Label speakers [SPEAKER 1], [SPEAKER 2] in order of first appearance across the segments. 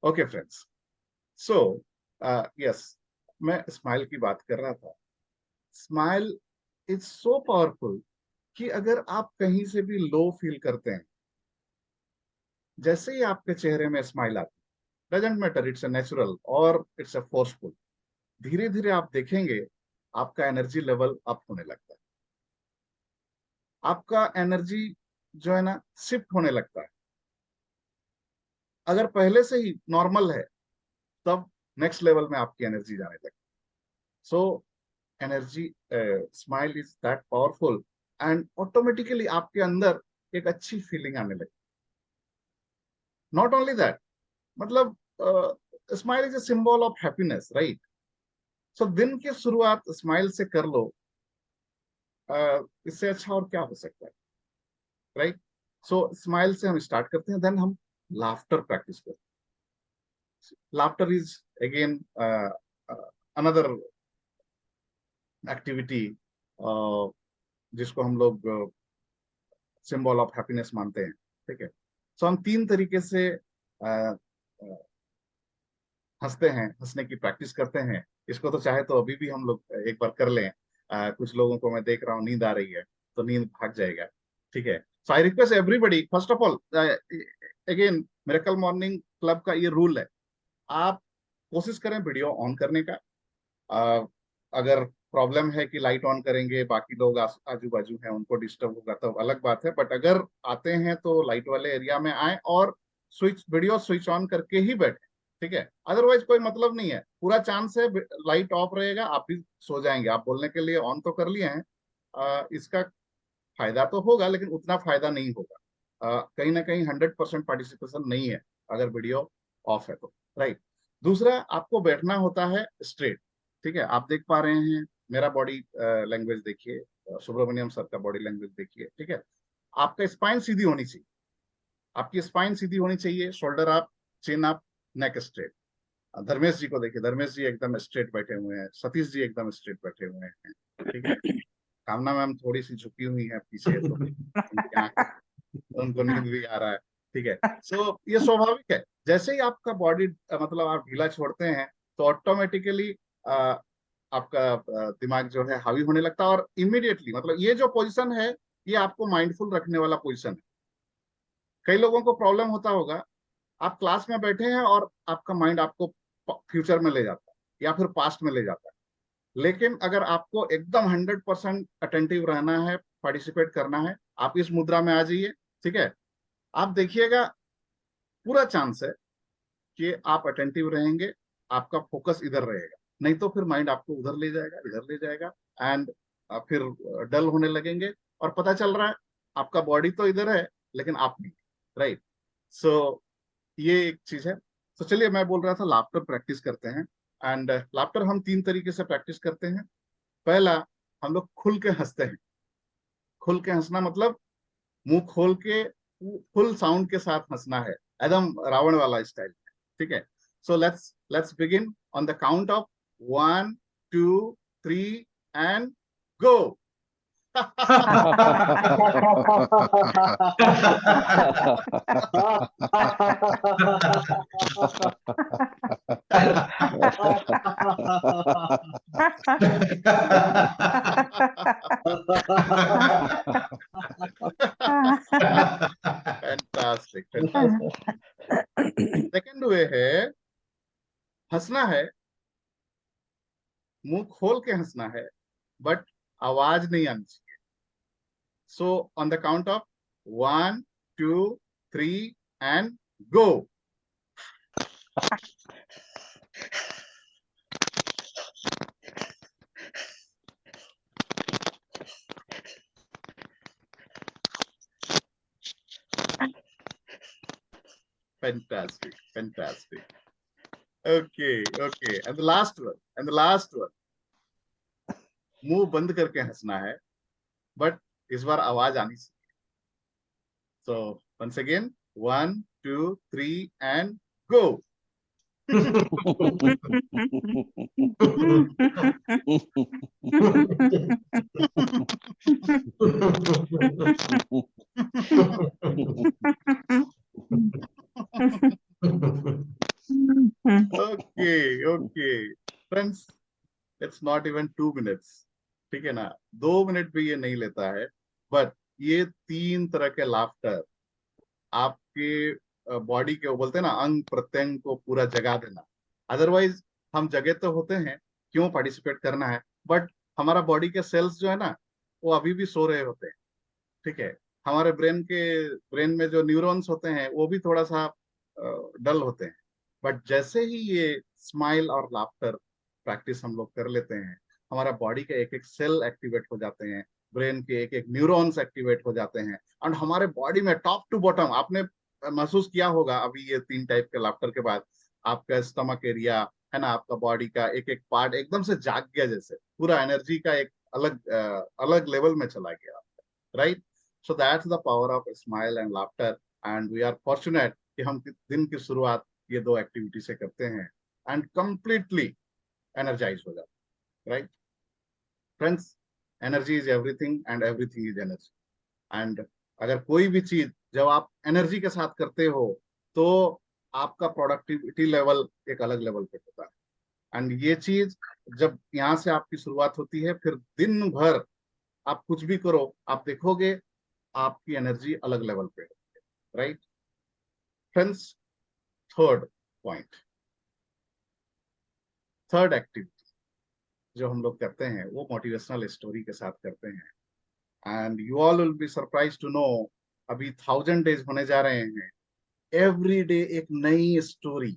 [SPEAKER 1] Okay friends, so yes, मैं smile की बात कर रहा था। स्माइल इज सो पावरफुल कि अगर आप कहीं से भी लो फील करते हैं, जैसे ही आपके चेहरे में स्माइल आती है, doesn't matter it's a natural और इट्स अ फोर्सफुल, धीरे धीरे आप देखेंगे आपका एनर्जी लेवल अप होने लगता है। आपका एनर्जी जो है ना शिफ्ट होने लगता है। अगर पहले से ही नॉर्मल है, तब नेक्स्ट लेवल में आपकी एनर्जी जाने लगती है। So energy, smile is that powerful, and automatically आपके अंदर एक अच्छी फीलिंग आने लगती। नॉट ओनली दैट, मतलब smile is a symbol of happiness, right? So दिन की शुरुआत स्माइल से कर लो, इससे अच्छा और क्या हो सकता है, राइट? सो स्माइल से हम स्टार्ट करते हैं, देन हम लाफ्टर प्रैक्टिस करते हैं। Laughter is again another activity जिसको हम लोग सिंबल ऑफ हैप्पीनेस मानते हैं, ठीक है? सो हम तीन तरीके से हंसते हैं, हंसने की प्रैक्टिस करते हैं। इसको तो चाहे तो अभी भी हम लोग एक बार कर लें। कुछ लोगों को मैं देख रहा हूँ नींद आ रही है, तो नींद भाग जाएगा, ठीक है? So I request everybody, first of all, again miracle morning club का ये रूल है, आप कोशिश करें वीडियो ऑन करने का। अ, अगर प्रॉब्लम है कि लाइट ऑन करेंगे, बाकी लोग आजू बाजू हैं उनको डिस्टर्ब होगा, तो अलग बात है, बट अगर आते हैं तो लाइट वाले एरिया में आए और वीडियो स्विच ऑन करके ही बैठे, ठीक है? अदरवाइज कोई मतलब नहीं है, पूरा चांस है लाइट ऑफ रहेगा, आप भी सो जाएंगे। आप बोलने के लिए ऑन तो कर लिए हैं, इसका फायदा तो होगा लेकिन उतना फायदा नहीं होगा। कहीं ना कहीं 100% पार्टिसिपेशन नहीं है अगर वीडियो ऑफ है तो, राइट? दूसरा, आपको बैठना होता है स्ट्रेट, ठीक है? आप देख पा रहे हैं मेरा बॉडी लैंग्वेज देखिए, सुब्रमण्यम सर का बॉडी लैंग्वेज देखिए, ठीक है? आपका स्पाइन सीधी होनी चाहिए, आपकी स्पाइन सीधी होनी चाहिए, शोल्डर अप, चिन अप, नेक स्ट्रेट। धर्मेश जी को देखिए, धर्मेश जी एकदम स्ट्रेट बैठे हुए हैं, सतीश जी एकदम स्ट्रेट बैठे हुए हैं, ठीक है? कामना मैम थोड़ी सी झुकी हुई है पीछे, तो उनकी आंख, उनको नींद भी आ रहा है, ठीक है? सो ये स्वाभाविक है। जैसे ही आपका बॉडी मतलब आप ढीला छोड़ते हैं, तो ऑटोमेटिकली आपका दिमाग जो है हावी होने लगता है, और इमीडिएटली, मतलब ये जो पोजीशन है, ये आपको माइंडफुल रखने वाला पोजीशन है। कई लोगों को प्रॉब्लम होता होगा, आप क्लास में बैठे हैं और आपका माइंड आपको फ्यूचर में ले जाता है या फिर पास्ट में ले जाता है। लेकिन अगर आपको एकदम 100% अटेंटिव रहना है, पार्टिसिपेट करना है, आप इस मुद्रा में आ जाइए, ठीक है? आप देखिएगा, पूरा चांस है कि आप अटेंटिव रहेंगे, आपका फोकस इधर रहेगा। नहीं तो फिर माइंड आपको उधर ले जाएगा, इधर ले जाएगा, एंड फिर डल होने लगेंगे, और पता चल रहा है आपका बॉडी तो इधर है लेकिन आप नहीं, राइट? सो ये एक चीज है। तो चलिए, मैं बोल रहा था लाफ्टर प्रैक्टिस करते हैं। एंड लाफ्टर हम तीन तरीके से प्रैक्टिस करते हैं। पहला, हम लोग खुल के हंसते हैं। खुल के हंसना मतलब मुंह खोल के फुल साउंड के साथ हंसना है, एकदम रावण वाला स्टाइल, ठीक है? So let's begin on the count of 1, 2, 3 and go. Fantastic, fantastic. Second वे है, हंसना है, मुंह खोल के हंसना है, बट आवाज नहीं आनी चाहिए। So on the count of 1, 2, 3 and go. Fantastic, fantastic. Okay, okay. And the last one, and the last one. मुंह बंद करके हंसना है, बट इस बार आवाज आनी चाहिए। So once again, 1, 2, 3 and go. Okay okay friends, it's not even 2 minutes, ठीक है ना, 2 मिनट भी ये नहीं लेता है। बट ये 3 तरह के लाफ्टर आपके बॉडी के, वो बोलते हैं ना, अंग प्रत्यंग को पूरा जगा देना। अदरवाइज हम जगे तो होते हैं, क्यों पार्टिसिपेट करना है, बट हमारा बॉडी के सेल्स जो है ना, वो अभी भी सो रहे होते हैं, ठीक है। हमारे ब्रेन में जो न्यूरॉन्स होते हैं वो भी थोड़ा सा डल होते हैं। बट जैसे ही ये स्माइल और लाफ्टर प्रैक्टिस हम लोग कर लेते हैं, हमारा बॉडी के एक एक सेल एक्टिवेट हो जाते हैं, ब्रेन के एक एक न्यूरॉन्स एक्टिवेट हो जाते हैं, और हमारे बॉडी में टॉप टू बॉटम, आपने महसूस किया होगा अभी ये 3 टाइप के लाफ्टर के बाद, आपका स्टमक एरिया है ना, आपका बॉडी का एक एक पार्ट एकदम से जाग गया, जैसे पूरा एनर्जी का एक अलग लेवल में चला गया, right. So that's the power of smile and laughter, and we are fortunate कि हम दिन की शुरुआत ये 2 एक्टिविटी से करते हैं, एंड कंप्लीटली एनर्जाइज हो जाते हैं, right friends. Energy is everything and everything is energy. And अगर कोई भी चीज जब आप एनर्जी के साथ करते हो, तो आपका प्रोडक्टिविटी लेवल एक अलग लेवल पे होता है। एंड ये चीज जब यहाँ से आपकी शुरुआत होती है, फिर दिन भर आप कुछ भी करो, आप देखोगे आपकी एनर्जी अलग लेवल पे है, right friends. Third point, third activity जो हम लोग करते हैं वो मोटिवेशनल स्टोरी के साथ करते हैं। And you all will be surprise to know, अभी 1000 डेज होने जा रहे हैं, एवरी डे एक नई स्टोरी,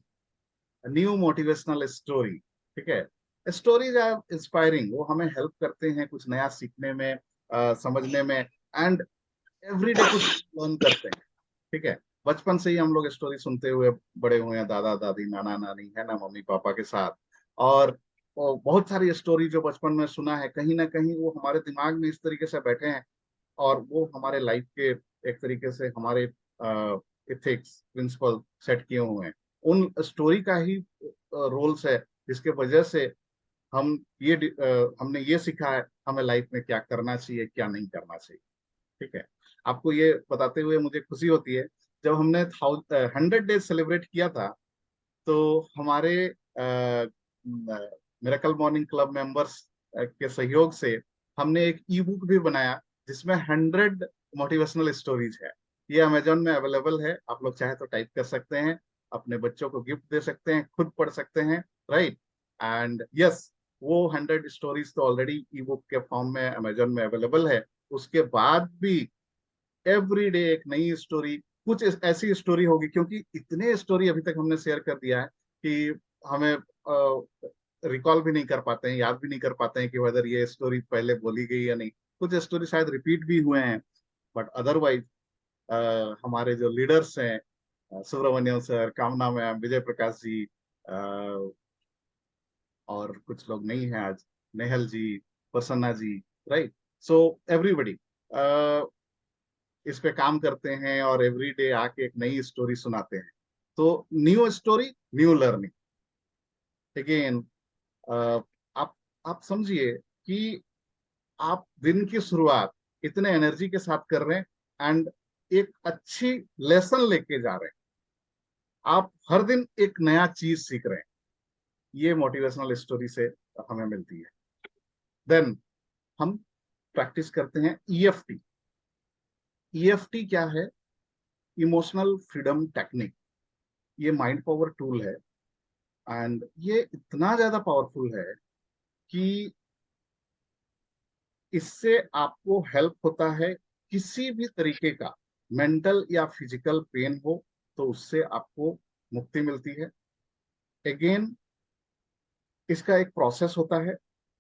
[SPEAKER 1] न्यू मोटिवेशनल स्टोरी, ठीक है। स्टोरीज आर इंस्पायरिंग, वो हमें हेल्प करते हैं कुछ नया सीखने में, समझने में, एंड एवरी डे कुछ लर्न करते हैं, ठीक है। बचपन से ही हम लोग स्टोरी सुनते हुए बड़े हुए हैं, दादा दादी नाना नानी है ना, मम्मी पापा के साथ। और वो बहुत सारी स्टोरी जो बचपन में सुना है, कहीं ना कहीं वो हमारे दिमाग में इस तरीके से बैठे हैं, और वो हमारे लाइफ के एक तरीके से हमारे इथिक्स प्रिंसिपल सेट किए हुए हैं। उन स्टोरी का ही रोल्स है, जिसके वजह से हम हमने ये सीखा है हमें लाइफ में क्या करना चाहिए, क्या नहीं करना चाहिए, ठीक है। आपको ये बताते हुए मुझे खुशी होती है, जब हमने 100 डेज सेलिब्रेट किया था, तो हमारे मिरेकल मॉर्निंग क्लब मेंबर्स के सहयोग से हमने एक ई बुक भी बनाया, जिसमें 100 मोटिवेशनल स्टोरीज है। ये अमेजोन में अवेलेबल है, आप लोग चाहे तो टाइप कर सकते हैं, अपने बच्चों को गिफ्ट दे सकते हैं, खुद पढ़ सकते हैं, राइट। एंड यस, वो 100 स्टोरीज तो ऑलरेडी ई बुक के फॉर्म में अमेजोन में अवेलेबल है। उसके बाद भी एवरी डे एक नई स्टोरी, कुछ ऐसी स्टोरी होगी, क्योंकि इतने स्टोरी अभी तक हमने शेयर कर दिया है कि हमें रिकॉल भी नहीं कर पाते हैं, याद भी नहीं कर पाते हैं कि वेदर ये स्टोरी पहले बोली गई या नहीं। कुछ स्टोरी शायद रिपीट भी हुए हैं, बट अदरवाइज हमारे जो लीडर्स हैं, सुब्रमण्यम सर, कामना मैम, विजय प्रकाश जी, और कुछ लोग नहीं हैं आज, नेहल जी, प्रसन्ना जी, राइट। सो एवरीबडी इस पे काम करते हैं, और एवरी डे आके एक नई स्टोरी सुनाते हैं। तो new story, new learning, again. आप आप समझिए कि आप दिन की शुरुआत इतने एनर्जी के साथ कर रहे हैं, एंड एक अच्छी लेसन लेके जा रहे हैं, आप हर दिन एक नया चीज सीख रहे हैं, ये मोटिवेशनल स्टोरी से हमें मिलती है। देन हम प्रैक्टिस करते हैं ईएफटी। ईएफटी क्या है? Emotional freedom technique. ये माइंड पावर टूल है, एंड ये इतना ज्यादा पावरफुल है कि इससे आपको हेल्प होता है, किसी भी तरीके का मेंटल या फिजिकल पेन हो तो उससे आपको मुक्ति मिलती है। अगेन, इसका एक प्रोसेस होता है,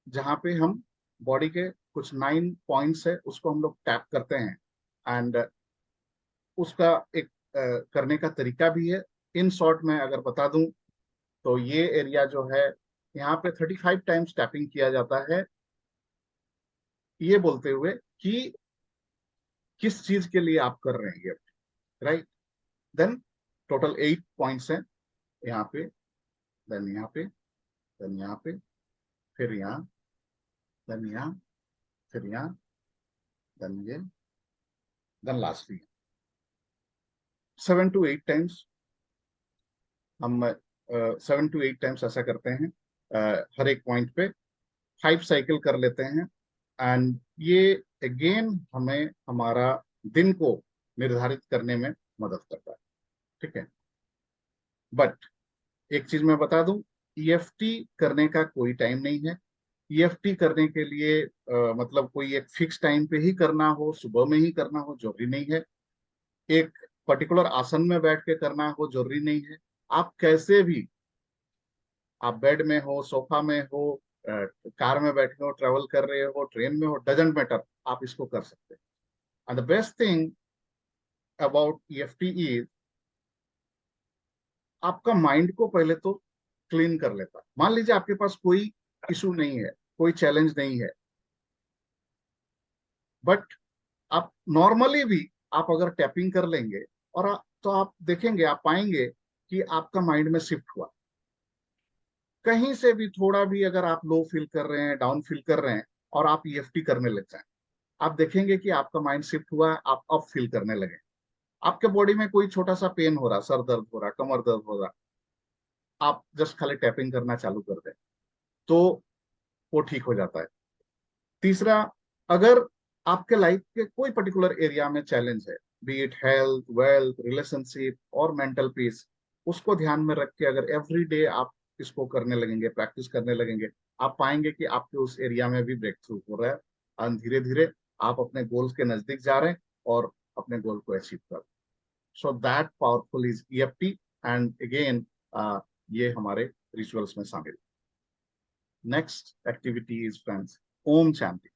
[SPEAKER 1] जहाँ पे हम बॉडी के कुछ 9 पॉइंट्स है, उसको हम लोग टैप करते हैं, एंड उसका एक करने का तरीका भी है। इन शॉर्ट में अगर बता दूं, तो ये एरिया जो है, यहाँ पे 35 टाइम्स टैपिंग किया जाता है, ये बोलते हुए कि किस चीज के लिए आप कर रहे हैं ये, राइट। देन टोटल 8 पॉइंट्स हैं यहाँ पे, देन यहाँ पे, देन यहाँ पे, फिर यहाँ, देन यहाँ, फिर यहाँ, देन ये, देन लास्टली 7 to 8 टाइम्स हम 7 to 8 टाइम्स ऐसा करते हैं हर एक पॉइंट पे, 5 साइकिल कर लेते हैं। एंड ये अगेन हमें हमारा दिन को निर्धारित करने में मदद करता है। ठीक है, बट एक चीज मैं बता दूं, ईएफटी करने का कोई टाइम नहीं है। ईएफटी करने के लिए मतलब कोई एक फिक्स टाइम पे ही करना हो, सुबह में ही करना हो, जरूरी नहीं है। एक पर्टिकुलर आसन में बैठ के करना हो, जरूरी नहीं है। आप कैसे भी, आप बेड में हो, सोफा में हो, कार में बैठे हो, ट्रेवल कर रहे हो, ट्रेन में हो, डजेंट मैटर, आप इसको कर सकते हैं। And the best thing about EFT is आपका माइंड को पहले तो क्लीन कर लेता है। मान लीजिए आपके पास कोई इशू नहीं है, कोई चैलेंज नहीं है, बट आप नॉर्मली भी आप अगर टैपिंग कर लेंगे और तो आप देखेंगे, आप पाएंगे कि आपका माइंड में शिफ्ट हुआ। कहीं से भी थोड़ा भी अगर आप लो फील कर रहे हैं, डाउन फील कर रहे हैं, और आप ईएफटी करने लग जाए, आप देखेंगे कि आपका माइंड शिफ्ट हुआ, आप अप फील करने लगे। आपके बॉडी में कोई छोटा सा पेन हो रहा, सर दर्द हो रहा, कमर दर्द हो रहा, आप जस्ट खाली टैपिंग करना चालू कर दें तो वो ठीक हो जाता है। तीसरा, अगर आपके लाइफ के कोई पर्टिकुलर एरिया में चैलेंज है, B it health, wealth, relationship और मेंटल पीस, उसको ध्यान में रख के अगर एवरी डे आप इसको करने लगेंगे, प्रैक्टिस करने लगेंगे, आप पाएंगे कि आपके उस एरिया में भी ब्रेक थ्रू हो रहा है, और धीरे धीरे आप अपने गोल्स के नजदीक जा रहे हैं और अपने गोल को अचीव कर रहे हैं। So that powerful is EFT. And again ये हमारे रिचुअल्स में शामिल। Next activity is friends, Om Shanti.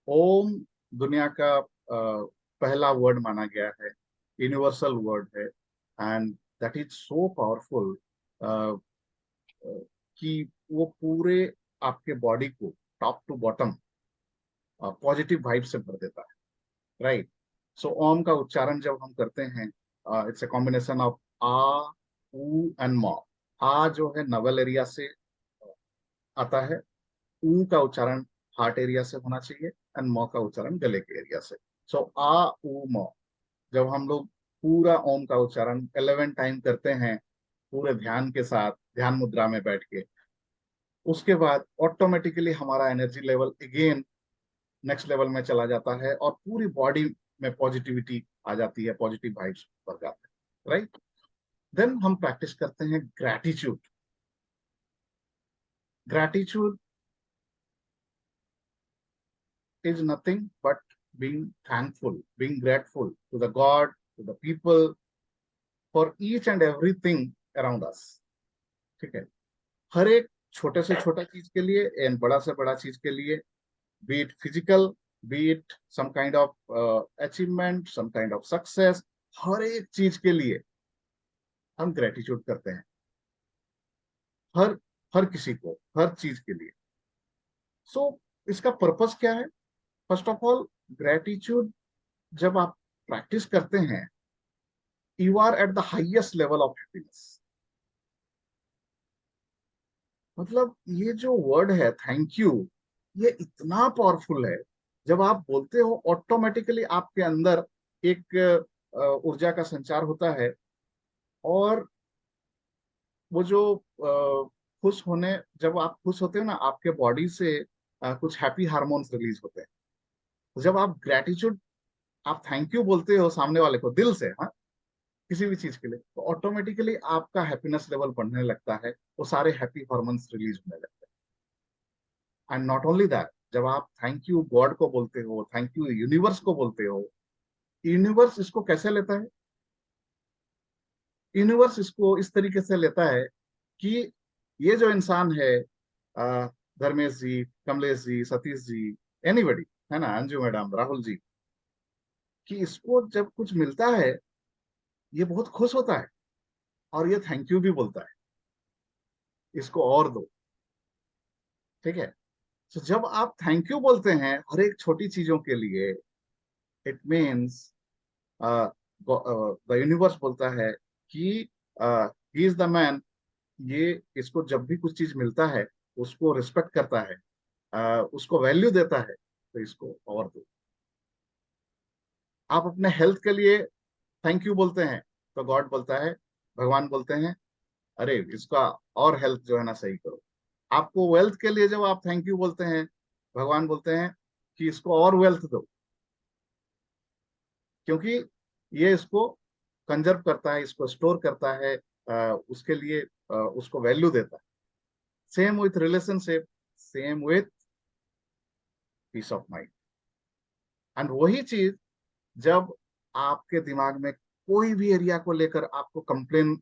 [SPEAKER 1] Om दुनिया का पहला वर्ड माना गया है, यूनिवर्सल वर्ड है, and that is so powerful कि वो पूरे आपके बॉडी को top to bottom positive vibe से भर देता है। राइट। सो ओम का उच्चारण जब हम करते हैं, इट्स ए कॉम्बिनेशन ऑफ आ, ऊ एंड मॉ। आ जो है नवल एरिया से आता है, ऊ का उच्चारण हार्ट एरिया से होना चाहिए, एंड मॉ का उच्चारण गले के एरिया से। सो आ ऊ मॉ, जब हम लोग पूरा ओम का उच्चारण 11 टाइम करते हैं पूरे ध्यान के साथ, ध्यान मुद्रा में बैठ के, उसके बाद ऑटोमेटिकली हमारा energy level again next level में चला जाता है और पूरी बॉडी में पॉजिटिविटी आ जाती है, पॉजिटिव वाइब्स बढ़ जाते हैं। राइट। देन हम प्रैक्टिस करते हैं gratitude. Gratitude is nothing but being thankful, being grateful to the God, to the people, for each and everything around us। ठीक है, हर एक छोटे से छोटा चीज के लिए एंड बड़ा से बड़ा चीज के लिए, be it physical, be it some kind of achievement, some kind of success, हर एक चीज के लिए हम ग्रेटिट्यूड करते हैं। हर हर किसी को, हर चीज के लिए। सो इसका पर्पस क्या है? फर्स्ट ऑफ ऑल, ग्रेटिट्यूड जब आप प्रैक्टिस करते हैं, you are at the highest level of happiness. मतलब ये जो वर्ड है थैंक यू, ये इतना पावरफुल है। जब आप बोलते हो, ऑटोमेटिकली आपके अंदर एक ऊर्जा का संचार होता है, और वो जो खुश होने, जब आप खुश होते हो ना, आपके बॉडी से कुछ हैप्पी हार्मोन्स रिलीज होते हैं। तो जब आप ग्रेटिट्यूड, आप थैंक यू बोलते हो सामने वाले को दिल से, हाँ, किसी भी चीज के लिए, तो ऑटोमेटिकली आपका हैप्पीनेस लेवल बढ़ने लगता है, वो सारे हैप्पी हार्मोन्स रिलीज होने लगते हैं। एंड नॉट ओनली दैट, जब आप थैंक यू गॉड को बोलते हो, थैंक यू यूनिवर्स को बोलते हो, यूनिवर्स इसको कैसे लेता है? यूनिवर्स इसको इस तरीके से लेता है कि ये जो इंसान है, अ, धर्मेश जी, कमलेश जी, सतीश जी, एनीबडी, है ना, अंजू मैडम, राहुल जी, कि इसको जब कुछ मिलता है, ये बहुत खुश होता है और ये थैंक यू भी बोलता है, इसको और दो। ठीक है। तो जब आप थैंक यू बोलते हैं हर एक छोटी चीजों के लिए, इट मीन्स द यूनिवर्स बोलता है कि ही इज द मैन। ये इसको जब भी कुछ चीज मिलता है, उसको रिस्पेक्ट करता है, उसको वैल्यू देता है, तो इसको और दो। आप अपने हेल्थ के लिए थैंक यू बोलते हैं, तो गॉड बोलता है, भगवान बोलते हैं, अरे इसका और हेल्थ जो है ना सही करो। आपको वेल्थ के लिए जब आप थैंक यू बोलते हैं, भगवान बोलते हैं कि इसको और वेल्थ दो, क्योंकि ये इसको कंजर्व करता है, इसको स्टोर करता है, उसके लिए उसको वैल्यू देता है। Same with relationship, same with peace of mind. And वही चीज जब आपके दिमाग में कोई भी एरिया को लेकर आपको कंप्लेन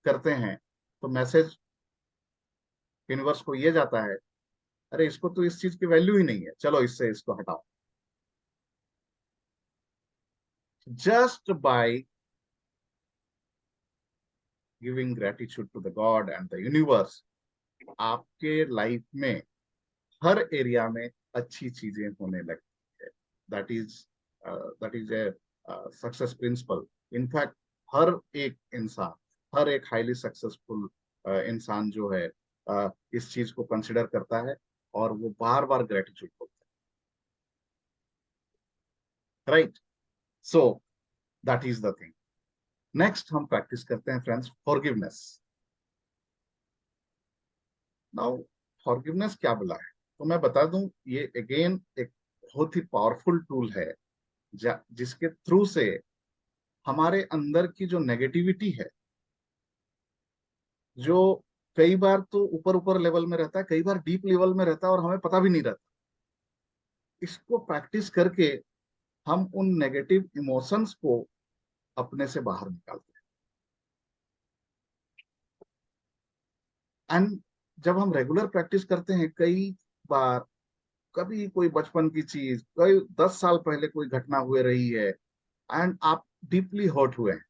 [SPEAKER 1] करते हैं, तो मैसेज यूनिवर्स को ये जाता है, अरे इसको तो इस चीज की वैल्यू ही नहीं है, चलो इससे इसको हटाओ। Just by giving gratitude to the God and the universe, आपके लाइफ में हर एरिया में अच्छी चीजें होने लगती है। That is a success principle. In fact हर एक इंसान, हर एक हाईली सक्सेसफुल इंसान जो है इस चीज को कंसिडर करता है, और वो बार बार ग्रेटिट्यूड बोलता है। Right. So that is the thing. Next हम प्रैक्टिस करते हैं फ्रेंड्स, फॉरगिवनेस। नाउ फॉरगिवनेस क्या बोला है, तो मैं बता दूं, ये अगेन एक बहुत ही पावरफुल टूल है, जिसके थ्रू से हमारे अंदर की जो नेगेटिविटी है, जो कई बार तो ऊपर ऊपर लेवल में रहता है, कई बार डीप लेवल में रहता है और हमें पता भी नहीं रहता, इसको प्रैक्टिस करके हम उन नेगेटिव इमोशंस को अपने से बाहर निकालते हैं। एंड जब हम रेगुलर प्रैक्टिस करते हैं, कई बार कभी कोई बचपन की चीज, कई 10 साल पहले कोई घटना हुए रही है, एंड आप डीपली हर्ट हुए हैं,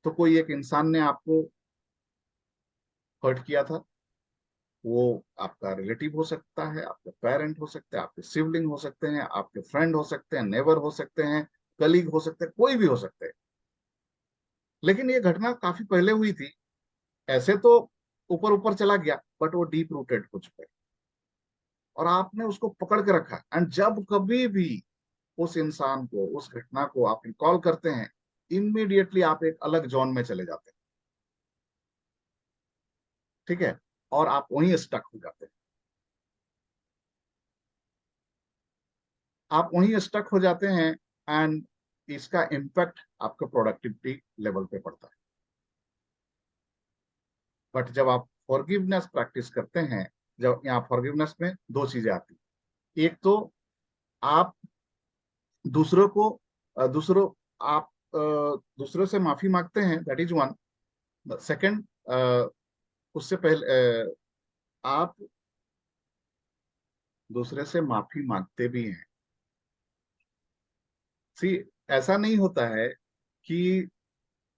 [SPEAKER 1] तो कोई एक इंसान ने आपको हर्ट किया था, वो आपका रिलेटिव हो सकता है, आपके पेरेंट हो सकते हैं, आपके सिबलिंग हो सकते हैं, आपके फ्रेंड हो सकते हैं, नेबर हो सकते हैं, कलीग हो सकते हैं, कोई भी हो सकते हैं। लेकिन ये घटना काफी पहले हुई थी, ऐसे तो ऊपर ऊपर चला गया, बट वो डीप रूटेड हो चुका है, और आपने उसको पकड़ के रखा। एंड जब कभी भी उस इंसान को, उस घटना को आप रिकॉल करते हैं, इमीडिएटली आप एक अलग जोन में चले जाते हैं। ठीक है, और आप वहीं स्टक हो जाते हैं। आप वहीं स्टक हो जाते हैं, एंड इसका इम्पैक्ट आपके प्रोडक्टिविटी लेवल पे पड़ता है। बट जब आप फॉरगिवनेस प्रैक्टिस करते हैं, जब यहाँ फॉरगिवनेस में दो चीजें आती हैं। एक तो आप दूसरों को दूसरों आप दूसरों से माफी मांगते हैं, दैट इज वन। सेकंड, उससे पहले आप दूसरे से माफी मांगते भी हैं। सी, ऐसा नहीं होता है कि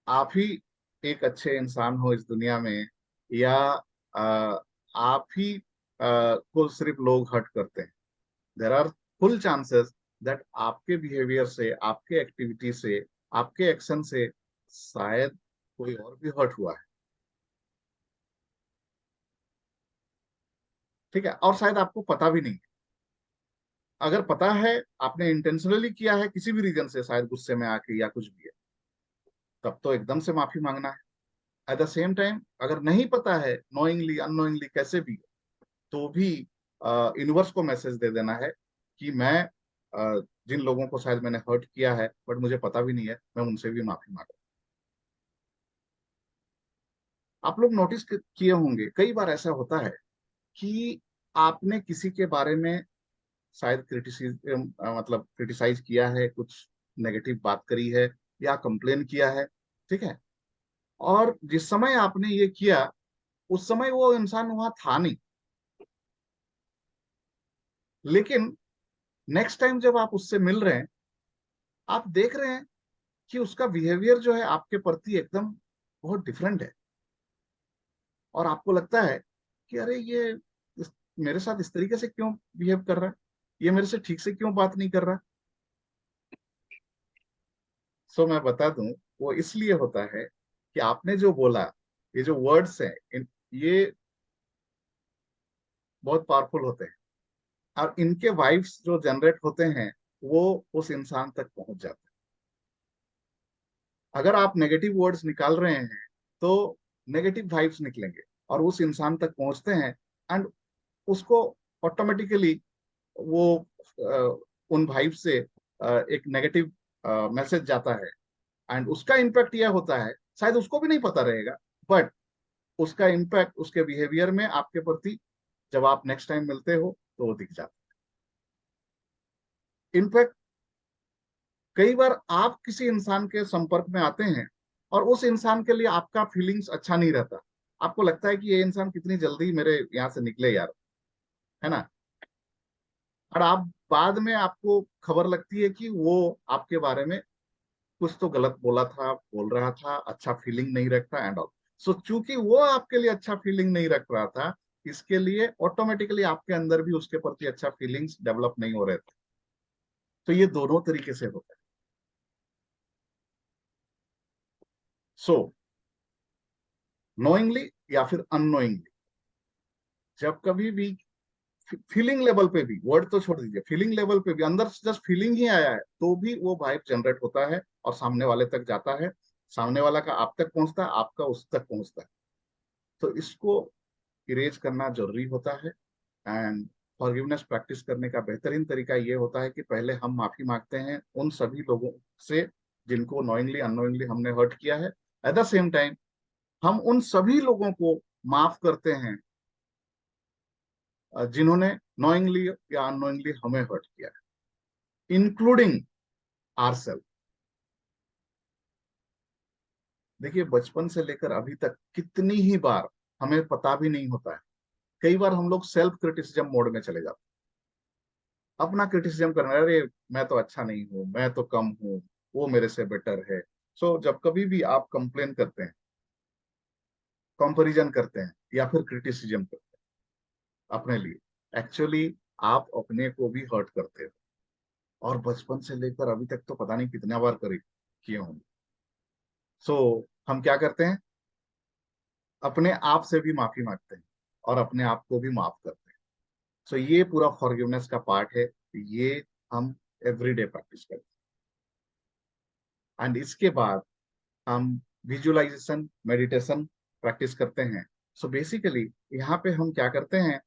[SPEAKER 1] आप ही एक अच्छे इंसान हो इस दुनिया में, या आप ही को सिर्फ लोग हर्ट करते हैं। There are full chances that आपके बिहेवियर से, आपके एक्टिविटी से, आपके एक्शन से शायद कोई और भी हर्ट हुआ है। ठीक है, और शायद आपको पता भी नहीं है। अगर पता है, आपने इंटेंशनली किया है किसी भी रीजन से, शायद गुस्से में आके या कुछ भी है, तब तो एकदम से माफी मांगना है। एट द सेम टाइम अगर नहीं पता है, नोइंगली अननोइंगली कैसे भी, तो भी यूनिवर्स को मैसेज दे देना है कि मैं जिन लोगों को शायद मैंने हर्ट किया है बट मुझे पता भी नहीं है, मैं उनसे भी माफी मांग। आप लोग नोटिस किए होंगे, कई बार ऐसा होता है कि आपने किसी के बारे में शायद मतलब क्रिटिसाइज किया है, कुछ नेगेटिव बात करी है, या कंप्लेन किया है। ठीक है, और जिस समय आपने ये किया, उस समय वो इंसान वहां था नहीं, लेकिन नेक्स्ट टाइम जब आप उससे मिल रहे हैं, आप देख रहे हैं कि उसका बिहेवियर जो है आपके प्रति एकदम बहुत डिफरेंट है, और आपको लगता है कि अरे ये मेरे साथ इस तरीके से क्यों बिहेव कर रहा है, ये मेरे से ठीक से क्यों बात नहीं कर रहा। सो मैं बता दूं, वो इसलिए होता है कि आपने जो बोला, ये जो वर्ड्स हैं, ये बहुत पावरफुल होते हैं, और इनके वाइब्स जो जनरेट होते हैं, वो उस इंसान तक पहुंच जाते हैं। अगर आप नेगेटिव वर्ड्स निकाल रहे हैं, तो नेगेटिव वाइब्स निकलेंगे और उस इंसान तक पहुंचते हैं, एंड उसको ऑटोमेटिकली वो उन वाइब से एक नेगेटिव मैसेज जाता है, एंड उसका इम्पैक्ट यह होता है, शायद उसको भी नहीं पता रहेगा, बट उसका इम्पैक्ट उसके बिहेवियर में आपके प्रति जब आप नेक्स्ट टाइम मिलते हो तो वो दिख जाता है। इनफैक्ट कई बार आप किसी इंसान के संपर्क में आते हैं और उस इंसान के लिए आपका फीलिंग्स अच्छा नहीं रहता, आपको लगता है कि ये इंसान कितनी जल्दी मेरे यहाँ से निकले यार, है ना। और आप बाद में आपको खबर लगती है कि वो आपके बारे में कुछ तो गलत बोला था, बोल रहा था, अच्छा फीलिंग नहीं रखता एंड ऑल। सो चूंकि वो आपके लिए अच्छा फीलिंग नहीं रख रहा था, इसके लिए ऑटोमेटिकली आपके अंदर भी उसके प्रति अच्छा फीलिंग्स डेवलप नहीं हो रहे थे। तो ये दोनों तरीके से होता है। सो नोइंगली या फिर अननोइंगली, जब कभी भी फीलिंग लेवल पे भी, वर्ड तो छोड़ दीजिए, फीलिंग लेवल पे भी अंदर से जस्ट फीलिंग ही आया है तो भी वो वाइब जनरेट होता है और सामने वाले तक जाता है, सामने वाला का आप तक पहुंचता है, आपका उस तक पहुंचता है। तो इसको इरेज करना जरूरी होता है। एंड फॉरगिवनेस प्रैक्टिस करने का बेहतरीन तरीका ये होता है कि पहले हम माफी मांगते हैं उन सभी लोगों से जिनको नोइंगली अननोइंगली हमने हर्ट किया है। एट द सेम टाइम हम उन सभी लोगों को माफ करते हैं जिन्होंने नोइंगली या अननोइंगली हमें हर्ट किया है, इंक्लूडिंग आरसेल्फ। देखिए, बचपन से लेकर अभी तक कितनी ही बार हमें पता भी नहीं होता है, कई बार हम लोग सेल्फ क्रिटिसिज्म मोड में चले जाते हैं, अपना क्रिटिसिज्म करना, अरे मैं तो अच्छा नहीं हूं, मैं तो कम हूं, वो मेरे से बेटर है। सो जब कभी भी आप कंप्लेन करते हैं, कंपैरिजन करते हैं या फिर क्रिटिसिज्म करते हैं अपने लिए, एक्चुअली आप अपने को भी हर्ट करते हो, और बचपन से लेकर अभी तक तो पता नहीं कितना बार करे किए होंगे। सो हम क्या करते हैं, अपने आप से भी माफी मांगते हैं और अपने आप को भी माफ करते हैं। सो ये पूरा फॉरगिवनेस का पार्ट है, ये हम एवरीडे प्रैक्टिस करते हैं। एंड इसके बाद हम विजुअलाइजेशन मेडिटेशन प्रैक्टिस करते हैं। सो बेसिकली यहाँ पे हम क्या करते हैं,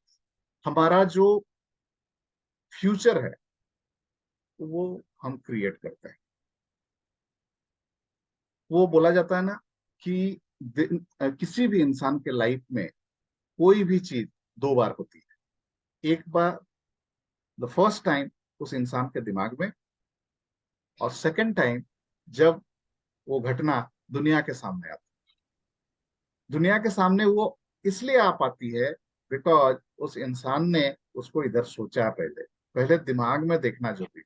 [SPEAKER 1] हमारा जो फ्यूचर है वो हम क्रिएट करते हैं। वो बोला जाता है ना कि किसी भी इंसान के लाइफ में कोई भी चीज दो बार होती है, एक बार द फर्स्ट टाइम उस इंसान के दिमाग में, और सेकंड टाइम जब वो घटना दुनिया के सामने आती है। दुनिया के सामने वो इसलिए आ पाती है बिकॉज उस इंसान ने उसको इधर सोचा, पहले पहले दिमाग में देखना जरूरी।